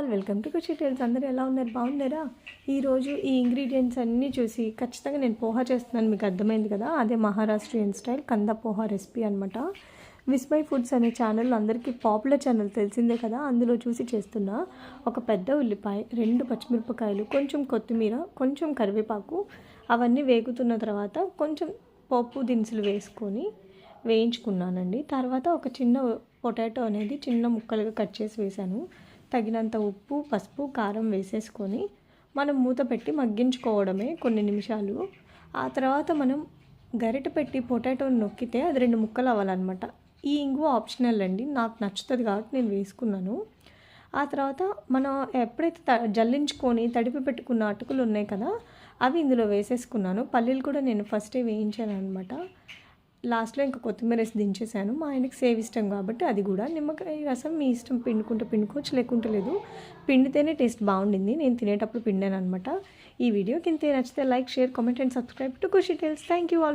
All welcome to Kushi Tales. అందరూ ఎలా ఉన్నారు? బాగున్నారా? ఈరోజు ఈ ఇంగ్రీడియంట్స్ అన్నీ చూసి ఖచ్చితంగా నేను పోహా చేస్తున్నాను, మీకు అర్థమైంది కదా. అదే మహారాష్ట్రియన్ స్టైల్ కంద పోహా రెసిపీ అనమాట. విస్మయ్ ఫుడ్స్ అనే ఛానల్ అందరికీ పాపులర్ ఛానల్, తెలిసిందే కదా. అందులో చూసి చేస్తున్నా. ఒక పెద్ద ఉల్లిపాయ, 2 పచ్చిమిరపకాయలు, కొంచెం కొత్తిమీర, కొంచెం కరివేపాకు, అవన్నీ వేగుతున్న తర్వాత కొంచెం పప్పు దినుసులు వేసుకొని వేయించుకున్నానండి. తర్వాత ఒక చిన్న పొటాటో అనేది చిన్న ముక్కలుగా కట్ చేసి వేసాను. తగినంత ఉప్పు, పసుపు, కారం వేసేసుకొని మనం మూత పెట్టి మగ్గించుకోవడమే కొన్ని నిమిషాలు. ఆ తర్వాత మనం గరిటె పెట్టి పొటాటోని నొక్కితే అది 2 ముక్కలు అవ్వాలన్నమాట. ఈ ఇంగువ ఆప్షనల్ అండి, నాకు నచ్చుతుంది కాబట్టి నేను వేసుకున్నాను. ఆ తర్వాత మనం ఎప్పుడైతే జల్లించుకొని తడిపి పెట్టుకున్న అటుకులు ఉన్నాయి కదా, అవి ఇందులో వేసేసుకున్నాను. పల్లీలు కూడా నేను ఫస్టే వేయించాను అనమాట. లాస్ట్లో ఇంకా కొత్తిమీర వేసి దించేసాను. మా ఆయనకి సేవ్ ఇష్టం కాబట్టి అది కూడా. నిమ్మకాయ రసం మీ ఇష్టం, పిండుకుంటే పిండుకోవచ్చు, లేకుంటే లేదు. పిండితేనే టేస్ట్ బాగుండింది, నేను తినేటప్పుడు పిండాను అనమాట. ఈ వీడియో కింద నచ్చితే like, share, comment and subscribe to Kushi Tales. Thank you all.